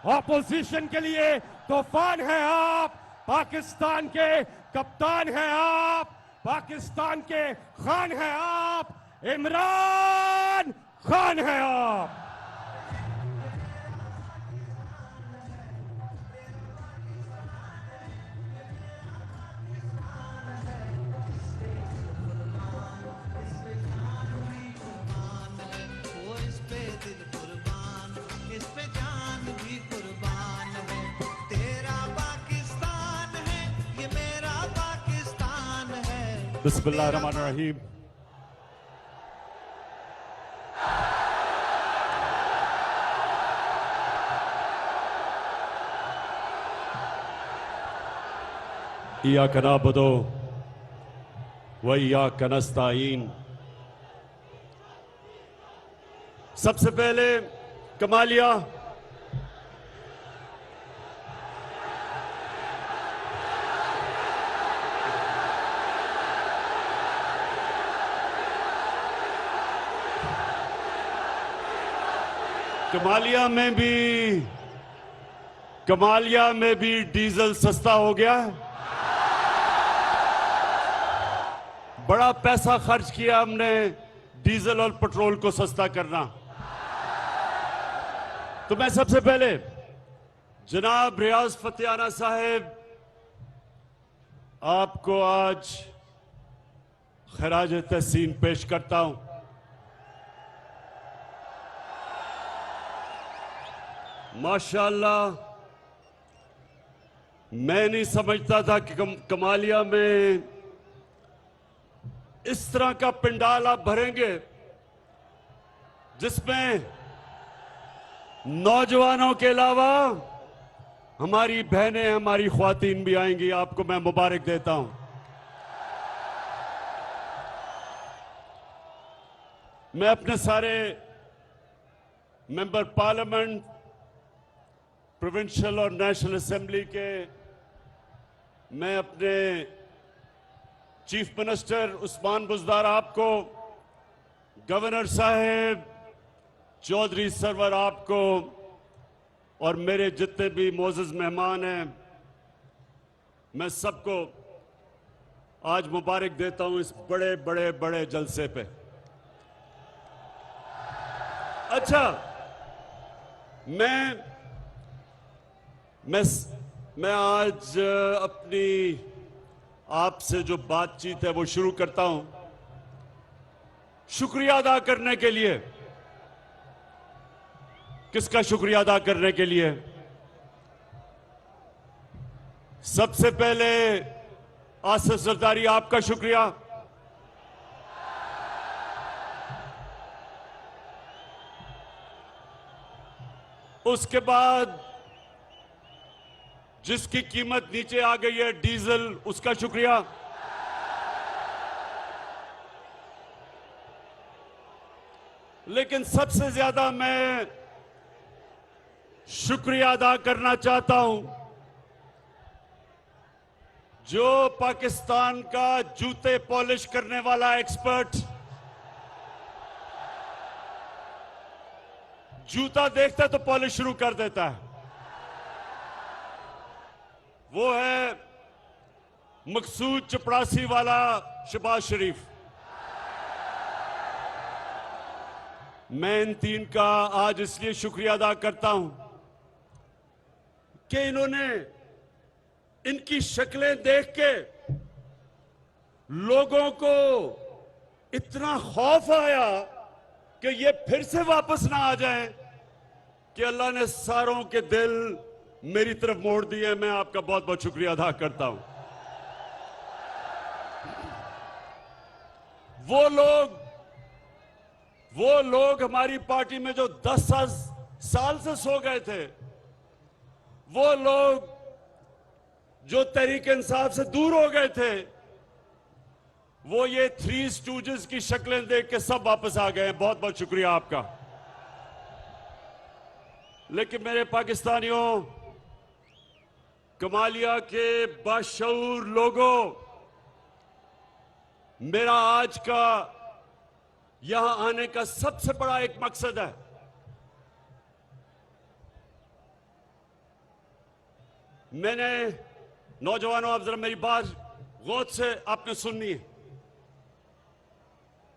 Opposition के लिए तूफान है आप, पाकिस्तान के कप्तान हैं आप, पाकिस्तान के खान हैं आप, इमरान खान हैं आप। बिस्मिल्लाहिर्रहमानिर्रहीम। इय्याका नअबुदु व इय्याका नस्तईन। सबसे पहले कमालिया कमालिया में भी डीजल सस्ता हो गया है। बड़ा पैसा खर्च किया हमने डीजल और पेट्रोल को सस्ता करना। तो मैं सबसे पहले जनाब रियाज फतेहाना साहब आपको आज खराज तहसीन पेश करता हूं। माशाअल्लाह, मैं नहीं समझता था कि कमालिया में इस तरह का पंडाल आप भरेंगे जिसमें नौजवानों के अलावा हमारी बहनें, हमारी ख्वातीन भी आएंगी। आपको मैं मुबारक देता हूं। मैं अपने सारे मेंबर पार्लियामेंट, प्रोविंशियल और नेशनल असेंबली के, मैं अपने चीफ मिनिस्टर उस्मान बुज़दार आपको, गवर्नर साहब, चौधरी सरवर आपको और मेरे जितने भी मोअज़्ज़ज़ मेहमान हैं, मैं सबको आज मुबारक देता हूं इस बड़े बड़े बड़े जलसे पे। अच्छा, मैं आज अपनी आपसे जो बातचीत है वो शुरू करता हूं शुक्रिया अदा करने के लिए। किसका शुक्रिया अदा करने के लिए? सबसे पहले आसिफ जरदारी, आपका शुक्रिया। उसके बाद जिसकी कीमत नीचे आ गई है डीजल, उसका शुक्रिया। लेकिन सबसे ज्यादा मैं शुक्रिया अदा करना चाहता हूं जो पाकिस्तान का जूते पॉलिश करने वाला एक्सपर्ट, जूता देखता है तो पॉलिश शुरू कर देता है, वो है मकसूद चपरासी वाला शहबाज शरीफ। मैं इन तीन का आज इसलिए शुक्रिया अदा करता हूं कि इन्होंने, इनकी शक्लें देख के लोगों को इतना खौफ आया कि ये फिर से वापस ना आ जाएं, कि अल्लाह ने सारों के दिल मेरी तरफ मोड़ दिए। मैं आपका बहुत बहुत शुक्रिया अदा करता हूं। वो लोग हमारी पार्टी में जो 10 साल से सो गए थे, वो लोग जो तहरीक इंसाफ से दूर हो गए थे, वो ये थ्री स्टूजेस की शक्लें देख के सब वापस आ गए हैं। बहुत बहुत शुक्रिया आपका। लेकिन मेरे पाकिस्तानियों, कमालिया के बाशऊर लोगों, मेरा आज का यहां आने का सबसे बड़ा एक मकसद है मैंने नौजवानों, अब जरा मेरी बात गौर से आपने सुननी है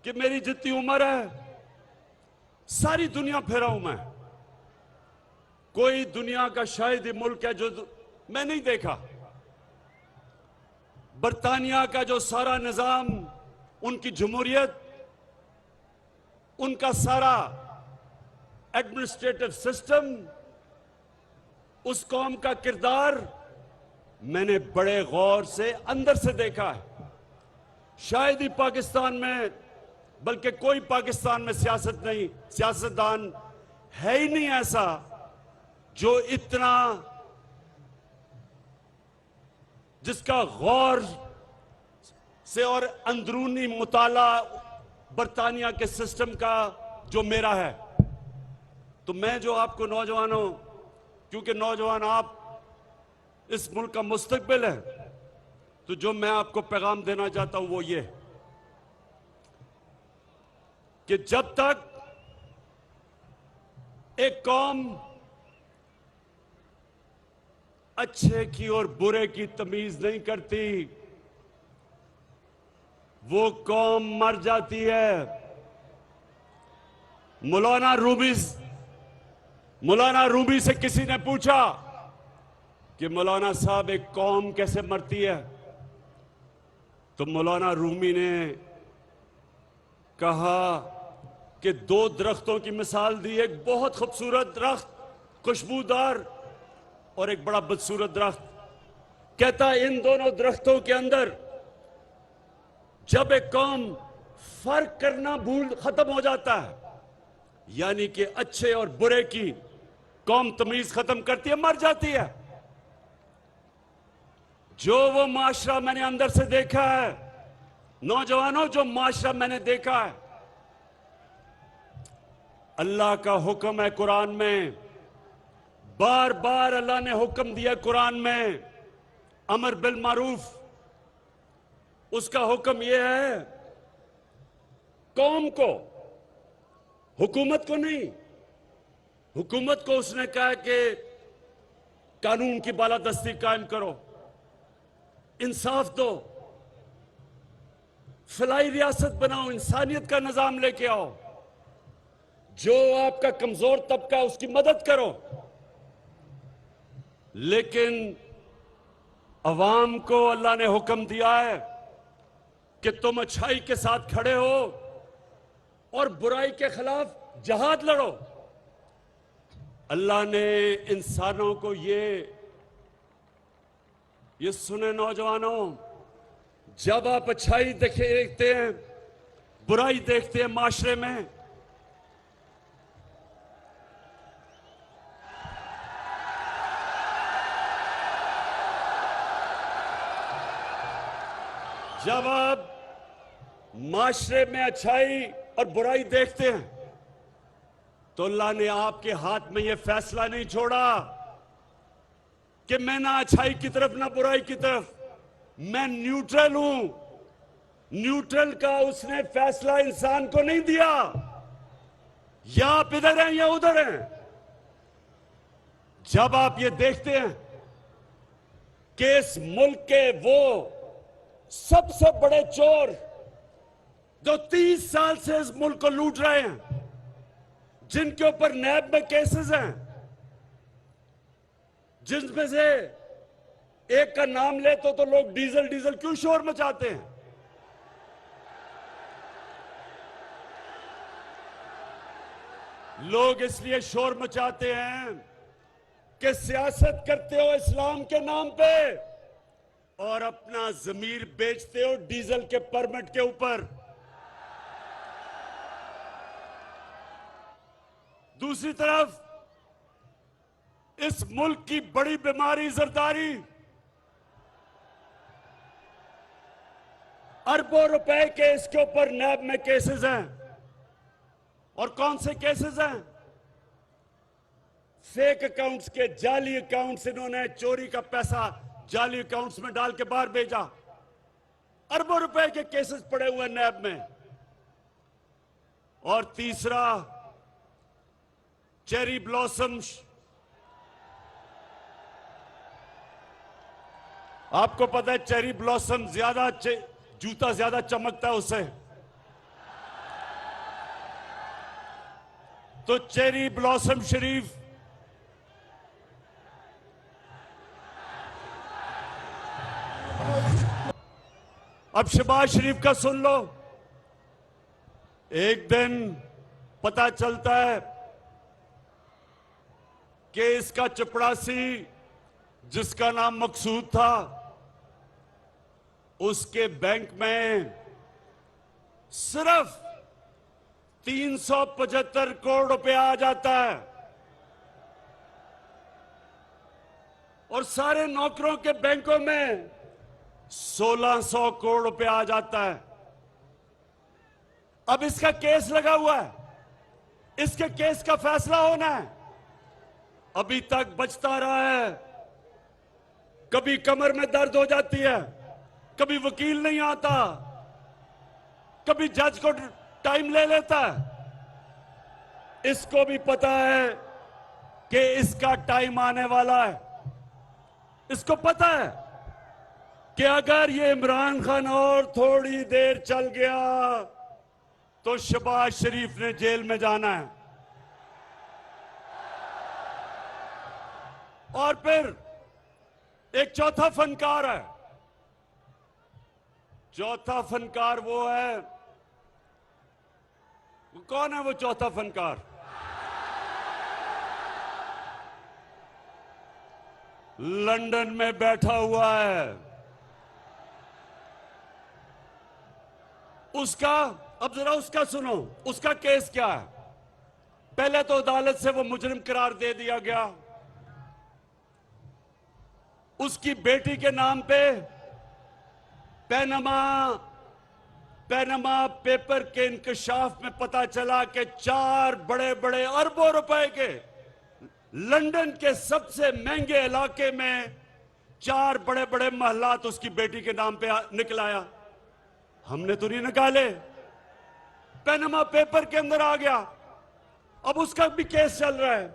कि मेरी जितनी उम्र है सारी दुनिया फिरा हूं मैं। कोई दुनिया का शायद ही मुल्क है जो मैं नहीं देखा। बरतानिया का जो सारा निजाम, उनकी जमहूरियत, उनका सारा एडमिनिस्ट्रेटिव सिस्टम, उस कौम का किरदार मैंने बड़े गौर से अंदर से देखा है। शायद ही पाकिस्तान में, बल्कि कोई पाकिस्तान में सियासतदान है ही नहीं ऐसा जो इतना, जिसका गौर से और अंदरूनी मुताला बरतानिया के सिस्टम का जो मेरा है। तो मैं जो आपको नौजवानों, क्योंकि नौजवान आप इस मुल्क का मुस्तकबिल है, तो जो मैं आपको पैगाम देना चाहता हूं वो ये कि जब तक एक कौम अच्छे की और बुरे की तमीज नहीं करती, वो कौम मर जाती है। मौलाना रूमी से किसी ने पूछा कि मौलाना साहब एक कौम कैसे मरती है, तो मौलाना रूमी ने कहा कि दो दरख्तों की मिसाल दी। एक बहुत खूबसूरत दरख्त, खुशबूदार, और एक बड़ा बदसूरत दरख्त। कहता इन दोनों दरख्तों के अंदर जब एक कौम फर्क करना खत्म हो जाता है, यानी कि अच्छे और बुरे की कौम तमीज खत्म करती है, मर जाती है। जो वो माशरा मैंने अंदर से देखा है, नौजवानों, जो माशरा मैंने देखा है, अल्लाह का हुक्म है कुरान में, बार बार अल्लाह ने हुक्म दिया कुरान में, अमर बिल मारूफ। उसका हुक्म यह है कौम को, हुकूमत को नहीं। हुकूमत को उसने कहा कि कानून की बालादस्ती कायम करो, इंसाफ दो, फलाई रियासत बनाओ, इंसानियत का निजाम लेके आओ, जो आपका कमजोर तबका उसकी मदद करो। लेकिन अवाम को अल्लाह ने हुक्म दिया है कि तुम अच्छाई के साथ खड़े हो और बुराई के खिलाफ जहाद लड़ो। अल्लाह ने इंसानों को ये सुने नौजवानों, जब आप अच्छाई देखते हैं, बुराई देखते हैं माशरे में, जब आप माशरे में अच्छाई और बुराई देखते हैं, तो अल्लाह ने आपके हाथ में यह फैसला नहीं छोड़ा कि मैं ना अच्छाई की तरफ ना बुराई की तरफ, मैं न्यूट्रल हूं। न्यूट्रल का उसने फैसला इंसान को नहीं दिया, या आप इधर हैं या उधर हैं। जब आप ये देखते हैं कि इस मुल्क के वो सबसे बड़े चोर जो 30 साल से इस मुल्क को लूट रहे हैं, जिनके ऊपर नैब में केसेस हैं, जिनमें से एक का नाम ले तो लोग डीजल डीजल क्यों शोर मचाते हैं। लोग इसलिए शोर मचाते हैं कि सियासत करते हो इस्लाम के नाम पे और अपना जमीर बेचते हो डीजल के परमिट के ऊपर। दूसरी तरफ इस मुल्क की बड़ी बीमारी जरदारी, अरबों रुपए के इसके ऊपर नैब में केसेस हैं। और कौन से केसेस हैं? फेक अकाउंट्स के, जाली अकाउंट्स, इन्होंने चोरी का पैसा जाली अकाउंट्स में डाल के बाहर भेजा। अरबों रुपए के केसेस पड़े हुए नैब में। और तीसरा, चेरी ब्लॉसम आपको पता है चेरी ब्लॉसम जूता ज्यादा चमकता है उससे। तो चेरी ब्लॉसम शरीफ अब शहबाज शरीफ का सुन लो। एक दिन पता चलता है कि इसका चपड़ासी जिसका नाम मकसूद था, उसके बैंक में सिर्फ 375 करोड़ रुपया आ जाता है और सारे नौकरों के बैंकों में 1600 करोड़ रुपया आ जाता है। अब इसका केस लगा हुआ है, इसके केस का फैसला होना है। अभी तक बचता रहा है। कभी कमर में दर्द हो जाती है, कभी वकील नहीं आता, कभी जज को टाइम ले लेता है। इसको भी पता है कि इसका टाइम आने वाला है। इसको पता है कि अगर ये इमरान खान और थोड़ी देर चल गया तो शहबाज शरीफ ने जेल में जाना है। और फिर एक चौथा फनकार है। चौथा फनकार वो है, वो कौन है वो चौथा फनकार? लंदन में बैठा हुआ है। उसका अब जरा उसका सुनो, उसका केस क्या है? पहले तो अदालत से वो मुजरिम करार दे दिया गया। उसकी बेटी के नाम पे पैनमा पेपर के इंकशाफ में पता चला कि 4 बड़े बड़े अरबों रुपए के लंदन के सबसे महंगे इलाके में 4 बड़े बड़े महलात उसकी बेटी के नाम पे निकल आया। हमने तो नहीं निकाले, पैनमा पेपर के अंदर आ गया। अब उसका भी केस चल रहा है।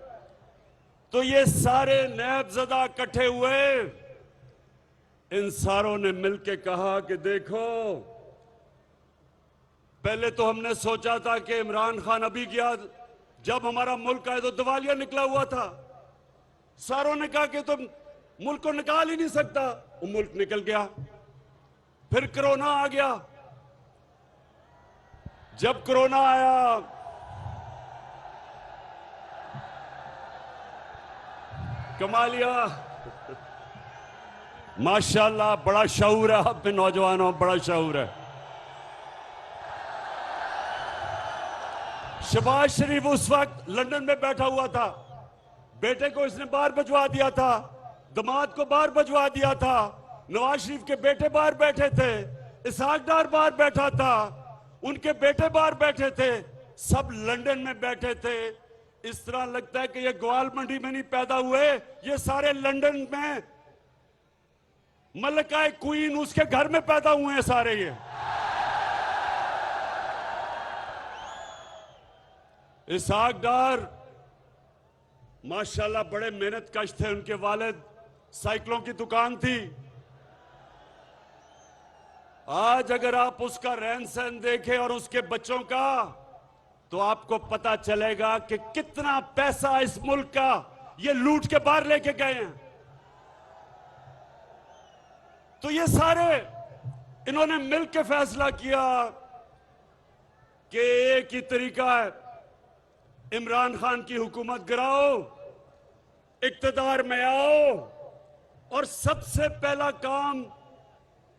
तो ये सारे नैबज़दा इकट्ठे हुए, इन सारों ने मिलके कहा कि देखो, पहले तो हमने सोचा था कि इमरान खान अभी गया, जब हमारा मुल्क आए तो दिवालिया निकला हुआ था। सारों ने कहा कि तुम मुल्क को निकाल ही नहीं सकता। वो मुल्क निकल गया। फिर कोरोना आ गया। जब कोरोना आया, कमालिया, माशाल्लाह, बड़ा शऊर है आप में नौजवानों, बड़ा शऊर है। शहबाज शरीफ उस वक्त लंदन में बैठा हुआ था। बेटे को इसने बाहर भिजवा दिया था, दामाद को बाहर भिजवा दिया था, नवाज शरीफ के बेटे बाहर बैठे थे, इसहाक डार बाहर बैठा था, उनके बेटे बाहर बैठे थे, सब लंदन में बैठे थे। इस तरह लगता है कि ये ग्वाल मंडी में नहीं पैदा हुए, ये सारे लंदन में मलकाए क्वीन उसके घर में पैदा हुए हैं सारे। ये इसहाक डार माशाल्लाह बड़े मेहनत कश थे। उनके वालिद साइकिलों की दुकान थी। आज अगर आप उसका रहन सहन देखें और उसके बच्चों का, तो आपको पता चलेगा कि कितना पैसा इस मुल्क का ये लूट के बाहर लेके गए हैं। तो ये सारे इन्होंने मिलकर फैसला किया कि एक ही तरीका है, इमरान खान की हुकूमत गिराओ, इक्तदार में आओ, और सबसे पहला काम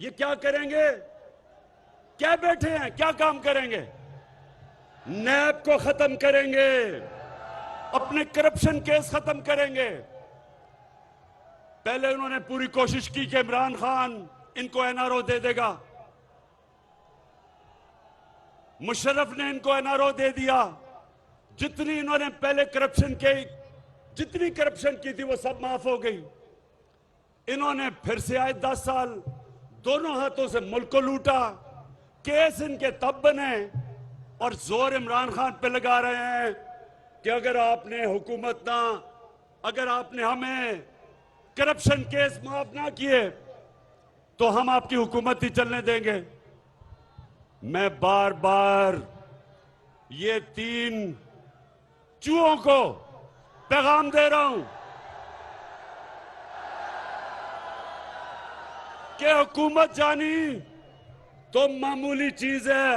ये क्या करेंगे? क्या बैठे हैं, क्या काम करेंगे? नैब को खत्म करेंगे, अपने करप्शन केस खत्म करेंगे। पहले उन्होंने पूरी कोशिश की कि इमरान खान इनको एनआरओ दे देगा। मुशर्रफ ने इनको एनआरओ दे दिया। जितनी इन्होंने पहले जितनी करप्शन की थी वो सब माफ हो गई। इन्होंने फिर से आए 10 साल, दोनों हाथों से मुल्क को लूटा। केस इनके तब बने और जोर इमरान खान पे लगा रहे हैं कि अगर आपने अगर आपने हमें करप्शन केस माफ ना किए तो हम आपकी हुकूमत ही चलने देंगे। मैं बार बार ये 3 चूहों को पैगाम दे रहा हूं कि हुकूमत जानी तो मामूली चीज है।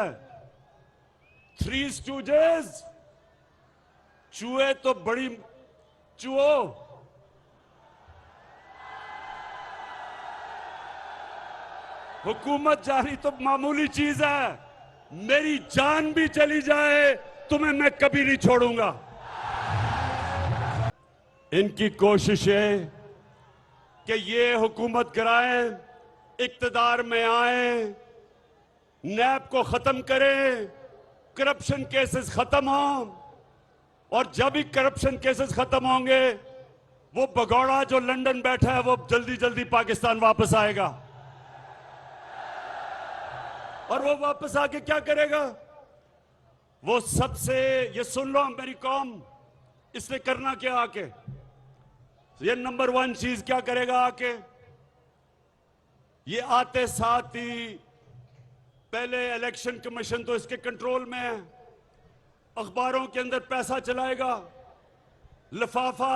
3 स्टूजेस, चूहे तो बड़ी चूहो, हुकूमत जानी तो मामूली चीज है। मेरी जान भी चली जाए तुम्हें मैं कभी नहीं छोड़ूंगा। इनकी कोशिश है कि ये हुकूमत कराएं, इक्तदार में आए, नैब को खत्म करें, करप्शन केसेस खत्म हों, और जब भी करप्शन केसेस खत्म होंगे वो भगौड़ा जो लंदन बैठा है वो जल्दी जल्दी पाकिस्तान वापस आएगा। और वो वापस आके क्या करेगा? वो सबसे, ये सुन लो मेरी कौम, इसने करना क्या आके, ये नंबर 1 चीज क्या करेगा आके? ये आते साथ ही पहले इलेक्शन कमीशन तो इसके कंट्रोल में है, अखबारों के अंदर पैसा चलाएगा। लिफाफा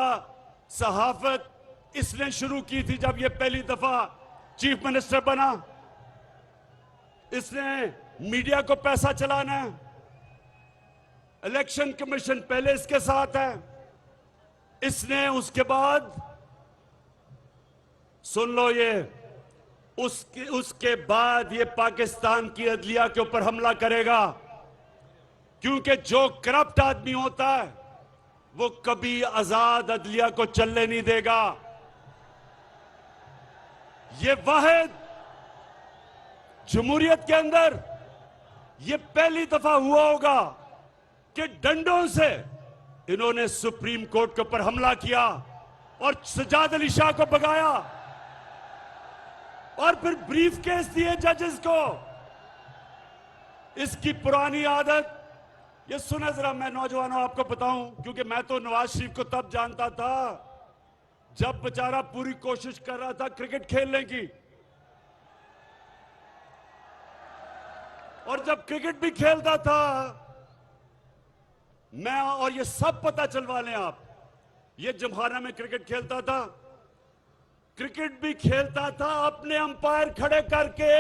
सहाफत इसने शुरू की थी जब ये पहली दफा चीफ मिनिस्टर बना। इसने मीडिया को पैसा चलाना है। इलेक्शन कमीशन पहले इसके साथ है। इसने उसके बाद, सुन लो ये, उसके बाद ये पाकिस्तान की अदलिया के ऊपर हमला करेगा, क्योंकि जो करप्ट आदमी होता है वो कभी आजाद अदलिया को चलने नहीं देगा। ये वाहिद जमहूरियत के अंदर ये पहली दफा हुआ होगा कि डंडों से इन्होंने सुप्रीम कोर्ट के ऊपर हमला किया और सज्जाद अली शाह को भगाया और फिर ब्रीफ केस दिए जजेस को। इसकी पुरानी आदत, ये सुने जरा, मैं नौजवानों आपको बताऊं, क्योंकि मैं तो नवाज शरीफ को तब जानता था जब बेचारा पूरी कोशिश कर रहा था क्रिकेट खेलने की, और जब क्रिकेट भी खेलता था मैं, और ये सब पता चलवा लें आप, ये जमखाना में क्रिकेट खेलता था, क्रिकेट भी खेलता था अपने अंपायर खड़े करके।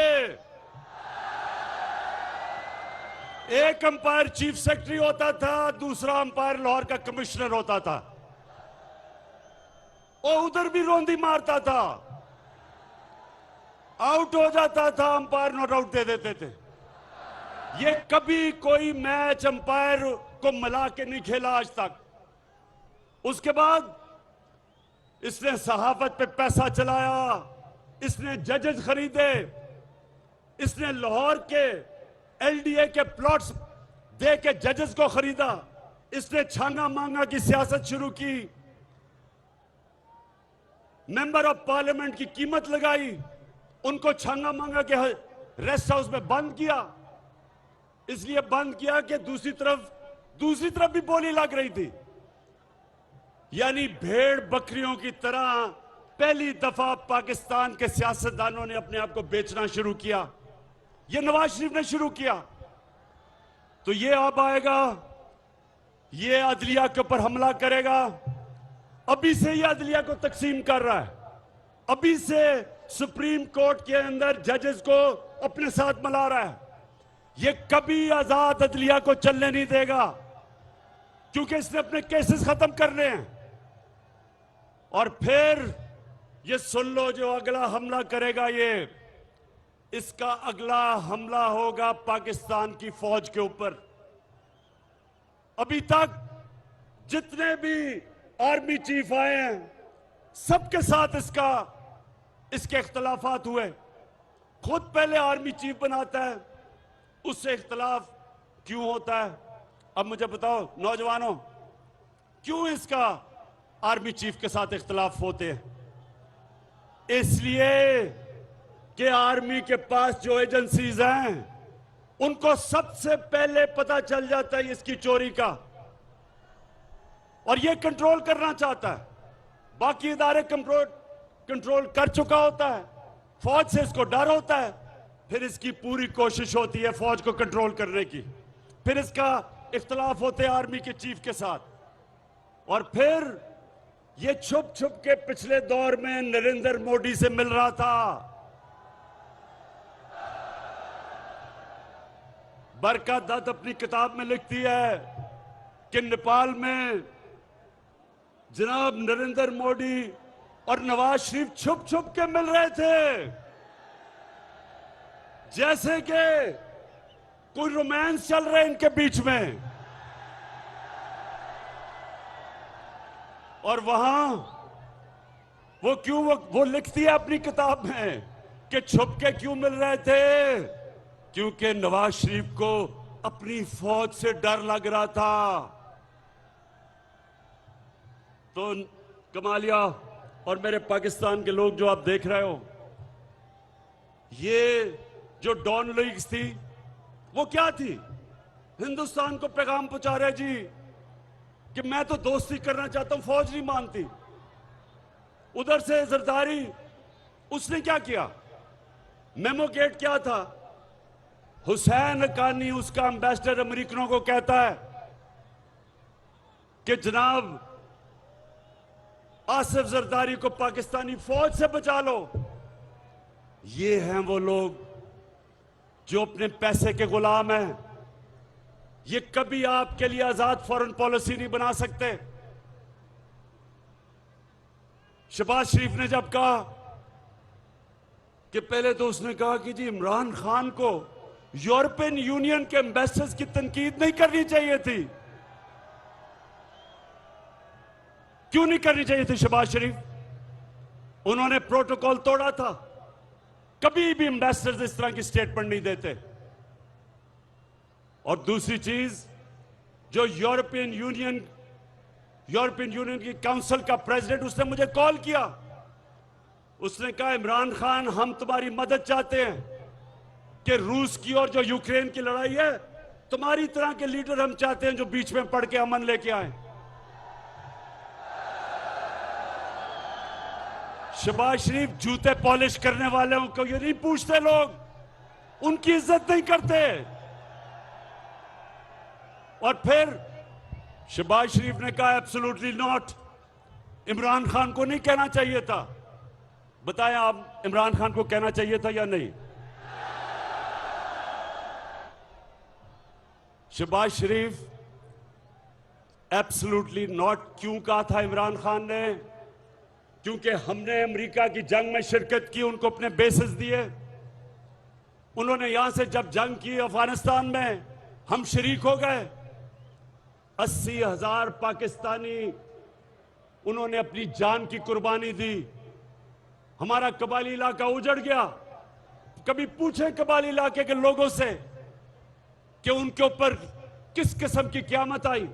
एक अंपायर चीफ सेक्रेटरी होता था, दूसरा अंपायर लाहौर का कमिश्नर होता था, और उधर भी रोंदी मारता था, आउट हो जाता था, अंपायर नॉट आउट दे देते थे। ये कभी कोई मैच अंपायर को मिला के नहीं खेला आज तक। उसके बाद इसने सहाफत पे पैसा चलाया, इसने जजेस खरीदे, इसने लाहौर के एलडीए के प्लॉट्स दे के जजेस को खरीदा, इसने छांगा मांगा की सियासत शुरू की, मेंबर ऑफ पार्लियामेंट की कीमत लगाई, उनको छांगा मांगा के रेस्ट हाउस में बंद किया। इसलिए बंद किया कि दूसरी तरफ भी बोली लग रही थी। यानी भेड़ बकरियों की तरह पहली दफा पाकिस्तान के सियासतदानों ने अपने आप को बेचना शुरू किया। ये नवाज शरीफ ने शुरू किया, तो ये अब आएगा, ये अदलिया के ऊपर हमला करेगा। अभी से ये अदलिया को तकसीम कर रहा है, अभी से सुप्रीम कोर्ट के अंदर जजेस को अपने साथ मिला रहा है। ये कभी आजाद अदलिया को चलने नहीं देगा, क्योंकि इसने अपने केसेस खत्म करने हैं। और फिर ये सुन लो, जो अगला हमला करेगा, ये इसका अगला हमला होगा पाकिस्तान की फौज के ऊपर। अभी तक जितने भी आर्मी चीफ आए हैं सबके साथ इसके इख्तलाफात हुए। खुद पहले आर्मी चीफ बनाता है, उससे इख्तलाफ क्यों होता है? अब मुझे बताओ नौजवानों, क्यों इसका आर्मी चीफ के साथ इख्तलाफ होते हैं? इसलिए कि आर्मी के पास जो एजेंसीज हैं उनको सबसे पहले पता चल जाता है इसकी चोरी का, और ये कंट्रोल करना चाहता है। बाकी इदारे कंट्रोल कर चुका होता है, फौज से इसको डर होता है, फिर इसकी पूरी कोशिश होती है फौज को कंट्रोल करने की, फिर इसका इख्तलाफ होते हैं आर्मी के चीफ के साथ, और फिर ये छुप छुप के पिछले दौर में नरेंद्र मोदी से मिल रहा था। बरका दत्त अपनी किताब में लिखती है कि नेपाल में जनाब नरेंद्र मोदी और नवाज शरीफ छुप छुप के मिल रहे थे, जैसे कि कोई रोमांस चल रहा है इनके बीच में। और वहां वो लिखती है अपनी किताब में कि छुप के क्यों मिल रहे थे, क्योंकि नवाज शरीफ को अपनी फौज से डर लग रहा था। तो कमालिया और मेरे पाकिस्तान के लोग जो आप देख रहे हो, ये जो डॉन लीग्स थी वो क्या थी? हिंदुस्तान को पैगाम पहुंचा रहे जी कि मैं तो दोस्ती करना चाहता हूं, फौज नहीं मानती। उधर से जरदारी, उसने क्या किया? मेमो गेट क्या था? हुसैन हक्कानी उसका एम्बेसडर अमेरिकनों को कहता है कि जनाब आसिफ जरदारी को पाकिस्तानी फौज से बचा लो। ये हैं वो लोग जो अपने पैसे के गुलाम हैं। ये कभी आपके लिए आजाद फॉरेन पॉलिसी नहीं बना सकते। शहबाज शरीफ ने जब कहा कि पहले तो उसने कहा कि जी इमरान खान को यूरोपियन यूनियन के एम्बेसडर्स की तनकीद नहीं करनी चाहिए थी। क्यों नहीं करनी चाहिए थी शहबाज शरीफ? उन्होंने प्रोटोकॉल तोड़ा था। कभी भी एम्बेसडर्स इस तरह की स्टेटमेंट नहीं देते। और दूसरी चीज, जो यूरोपियन यूनियन की काउंसिल का प्रेसिडेंट, उसने मुझे कॉल किया। उसने कहा इमरान खान, हम तुम्हारी मदद चाहते हैं कि रूस की और जो यूक्रेन की लड़ाई है, तुम्हारी तरह के लीडर हम चाहते हैं जो बीच में पड़ के अमन लेके आए। शहबाज शरीफ जूते पॉलिश करने वालों को ये नहीं पूछते, लोग उनकी इज्जत नहीं करते। और फिर शहबाज शरीफ ने कहा एब्सोल्युटली नॉट, इमरान खान को नहीं कहना चाहिए था। बताएं आप, इमरान खान को कहना चाहिए था या नहीं? शहबाज शरीफ एब्सोल्युटली नॉट क्यों कहा था इमरान खान ने? क्योंकि हमने अमेरिका की जंग में शिरकत की, उनको अपने बेसिस दिए। उन्होंने यहां से जब जंग की अफगानिस्तान में, हम शरीक हो गए। 80,000 पाकिस्तानी उन्होंने अपनी जान की कुर्बानी दी। हमारा कबायली इलाका उजड़ गया। कभी पूछे कबायली इलाके के लोगों से कि उनके ऊपर किस किस्म की क़यामत आई?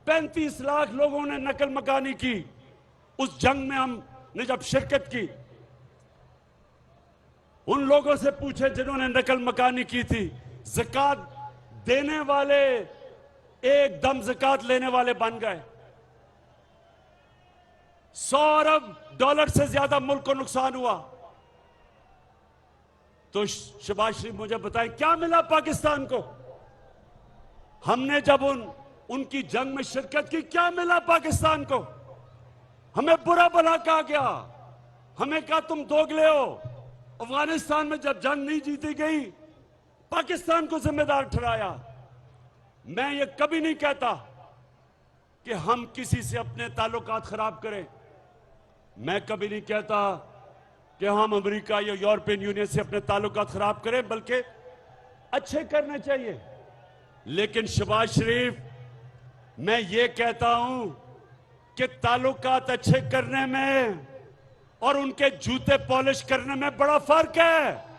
35 लाख लोगों ने नकल मकानी की उस जंग में हमने जब शिरकत की। उन लोगों से पूछे जिन्होंने नकल मकानी की थी। ज़कात देने वाले एकदम ज़कात लेने वाले बन गए। $100 अरब से ज्यादा मुल्क को नुकसान हुआ। तो शहबाज शरीफ मुझे बताएं क्या मिला पाकिस्तान को? हमने जब उनकी जंग में शिरकत की, क्या मिला पाकिस्तान को? हमें बुरा भला कहा गया, हमें कहा तुम दोगले हो। अफगानिस्तान में जब जंग नहीं जीती गई, पाकिस्तान को जिम्मेदार ठहराया। मैं ये कभी नहीं कहता कि हम किसी से अपने ताल्लुकात खराब करें। मैं कभी नहीं कहता कि हम अमेरिका या यूरोपियन यूनियन से अपने ताल्लुकात खराब करें, बल्कि अच्छे करने चाहिए। लेकिन शहबाज शरीफ, मैं ये कहता हूं कि ताल्लुकात अच्छे करने में और उनके जूते पॉलिश करने में बड़ा फर्क है।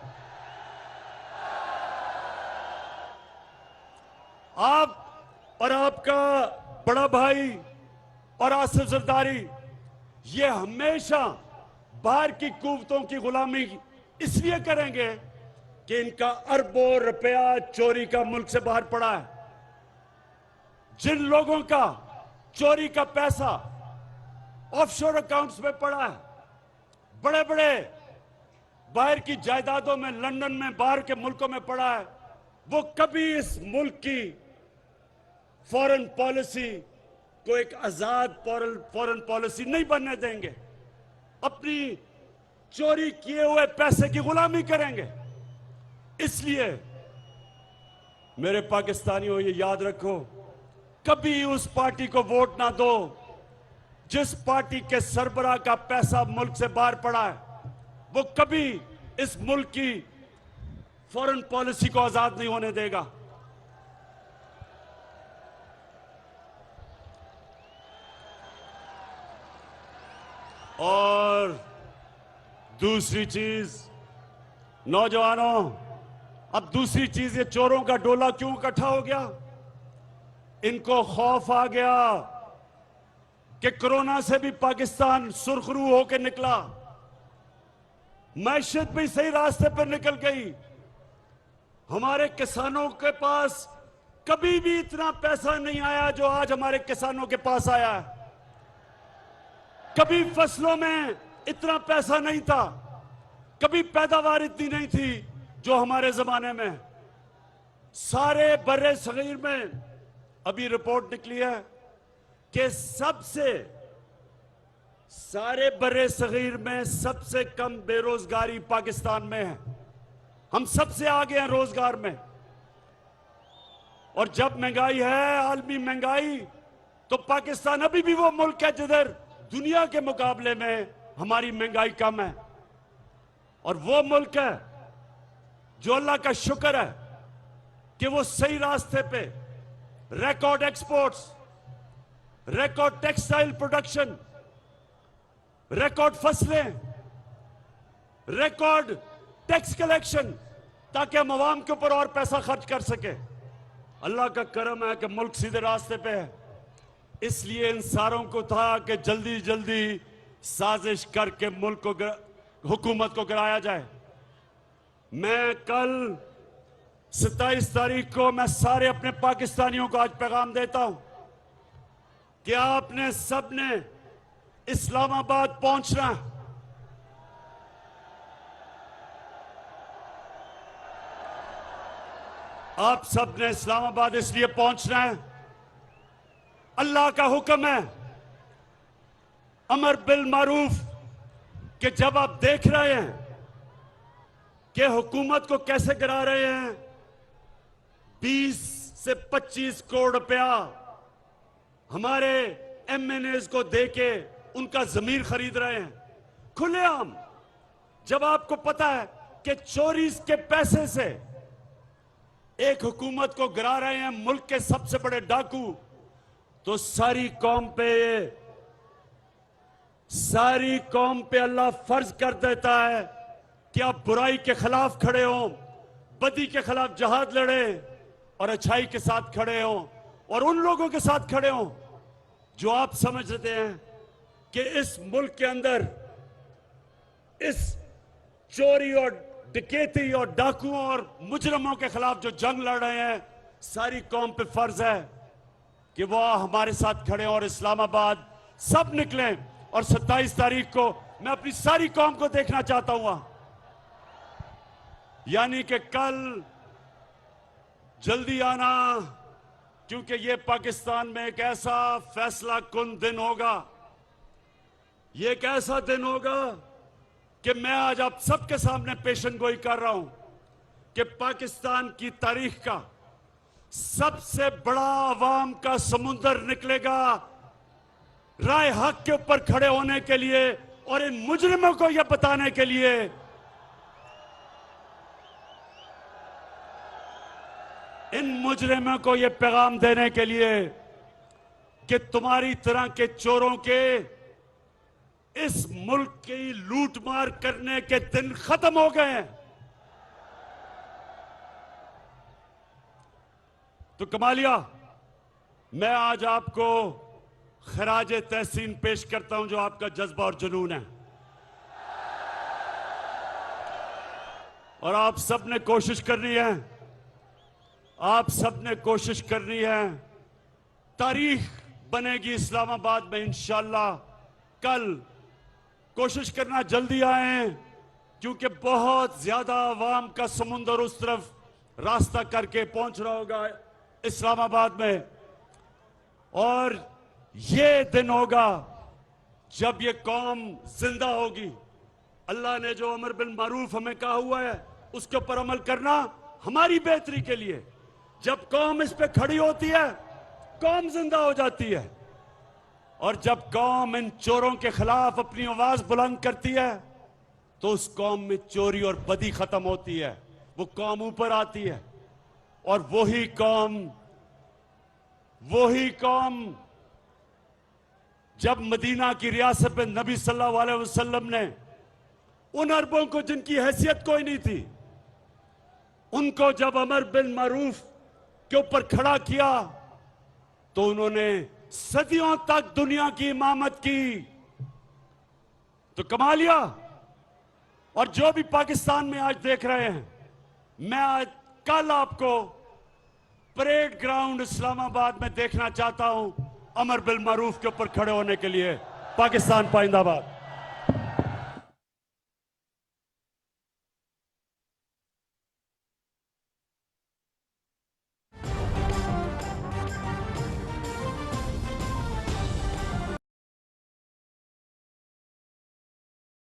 आप और आपका बड़ा भाई और आसिफ जरदारी ये हमेशा बाहर की कुव्वतों की गुलामी इसलिए करेंगे कि इनका अरबों रुपया चोरी का मुल्क से बाहर पड़ा है। जिन लोगों का चोरी का पैसा ऑफशोर अकाउंट्स में पड़ा है, बड़े बड़े बाहर की जायदादों में, लंदन में, बाहर के मुल्कों में पड़ा है, वो कभी इस मुल्क की फॉरेन पॉलिसी को एक आजाद फॉरेन पॉलिसी नहीं बनने देंगे। अपनी चोरी किए हुए पैसे की गुलामी करेंगे। इसलिए मेरे पाकिस्तानियों, ये याद रखो, कभी उस पार्टी को वोट ना दो जिस पार्टी के सरबराह का पैसा मुल्क से बाहर पड़ा है। वो कभी इस मुल्क की फॉरेन पॉलिसी को आजाद नहीं होने देगा। और दूसरी चीज, नौजवानों, अब दूसरी चीज, ये चोरों का डोला क्यों इकट्ठा हो गया? इनको खौफ आ गया कि कोरोना से भी पाकिस्तान सुरखरू होकर निकला, मैशत भी सही रास्ते पर निकल गई। हमारे किसानों के पास कभी भी इतना पैसा नहीं आया जो आज हमारे किसानों के पास आया है। कभी फसलों में इतना पैसा नहीं था, कभी पैदावार इतनी नहीं थी जो हमारे जमाने में। सारे बर्रे सगीर में अभी रिपोर्ट निकली है कि सारे बर्रे सगीर में सबसे कम बेरोजगारी पाकिस्तान में है। हम सबसे आगे हैं रोजगार में। और जब महंगाई है, आलमी महंगाई, तो पाकिस्तान अभी भी वो मुल्क है जिधर दुनिया के मुकाबले में हमारी महंगाई कम है। और वो मुल्क है जो अल्लाह का शुक्र है कि वो सही रास्ते पे, record exports, record textile production, record फसलें, रिकॉर्ड टैक्स कलेक्शन, ताकि हम आवाम के ऊपर और पैसा खर्च कर सके। अल्लाह का करम है कि मुल्क सीधे रास्ते पे है। इसलिए इन सारों को था कि जल्दी जल्दी साजिश करके मुल्क को, हुकूमत को गिराया जाए। मैं कल 27 तारीख को मैं सारे अपने पाकिस्तानियों को आज पैगाम देता हूं कि आपने सबने इस्लामाबाद पहुंचना है। आप सबने इस्लामाबाद इसलिए पहुंचना है, अल्लाह का हुक्म है, अमर बिल मारूफ, कि जब आप देख रहे हैं कि हुकूमत को कैसे गिरा रहे हैं, 20 से 25 करोड़ रुपया हमारे एमएनएस को देके उनका जमीर खरीद रहे हैं खुलेआम। जब आपको पता है कि चोरी के पैसे से एक हुकूमत को गिरा रहे हैं मुल्क के सबसे बड़े डाकू, तो सारी कौम पे अल्लाह फर्ज कर देता है कि आप बुराई के खिलाफ खड़े हो, बदी के खिलाफ जहाद लड़े और अच्छाई के साथ खड़े हो, और उन लोगों के साथ खड़े हो जो आप समझते हैं कि इस मुल्क के अंदर इस चोरी और डकैती और डाकुओं और मुजरमों के खिलाफ जो जंग लड़ रहे हैं। सारी कौम पे फर्ज है कि वो हमारे साथ खड़े और इस्लामाबाद सब निकले। और 27 तारीख को मैं अपनी सारी कौम को देखना चाहता हूं वहां, यानी कि कल जल्दी आना, क्योंकि ये पाकिस्तान में एक ऐसा फैसला कुन दिन होगा, ये एक ऐसा दिन होगा कि मैं आज आप सबके सामने पेशन गोई कर रहा हूं कि पाकिस्तान की तारीख का सबसे बड़ा अवाम का समुंदर निकलेगा राय हक के ऊपर खड़े होने के लिए और इन मुजरिमों को यह बताने के लिए इन मुजरिमों को यह पैगाम देने के लिए कि तुम्हारी तरह के चोरों के इस मुल्क की लूटमार करने के दिन खत्म हो गए हैं। तो कमालिया, मैं आज आपको खराज तहसीन पेश करता हूं जो आपका जज्बा और जुनून है। और आप सबने कोशिश करनी है, आप सबने कोशिश करनी है, तारीख बनेगी इस्लामाबाद में इंशाअल्लाह। कल कोशिश करना जल्दी आए, क्योंकि बहुत ज्यादा आवाम का समुंदर उस तरफ रास्ता करके पहुंच रहा होगा इस्लामाबाद में, और ये दिन होगा जब ये कौम जिंदा होगी। अल्लाह ने जो अमर बिल मारूफ हमें कहा हुआ है उसके ऊपर अमल करना हमारी बेहतरी के लिए। जब कौम इस पे खड़ी होती है, कौम जिंदा हो जाती है, और जब कौम इन चोरों के खिलाफ अपनी आवाज बुलंद करती है तो उस कौम में चोरी और बदी खत्म होती है, वो कौम ऊपर आती है। और वही कौम जब मदीना की रियासत में नबी सल्लल्लाहु अलैहि वसल्लम ने उन अरबों को जिनकी हैसियत कोई नहीं थी, उनको जब अमर बिन मारूफ के ऊपर खड़ा किया तो उन्होंने सदियों तक दुनिया की इमामत की। तो कमा लिया। और जो भी पाकिस्तान में आज देख रहे हैं, मैं आज कल आपको परेड ग्राउंड इस्लामाबाद में देखना चाहता हूं अमर बिल मारूफ के ऊपर खड़े होने के लिए। पाकिस्तान पाइंदाबाद।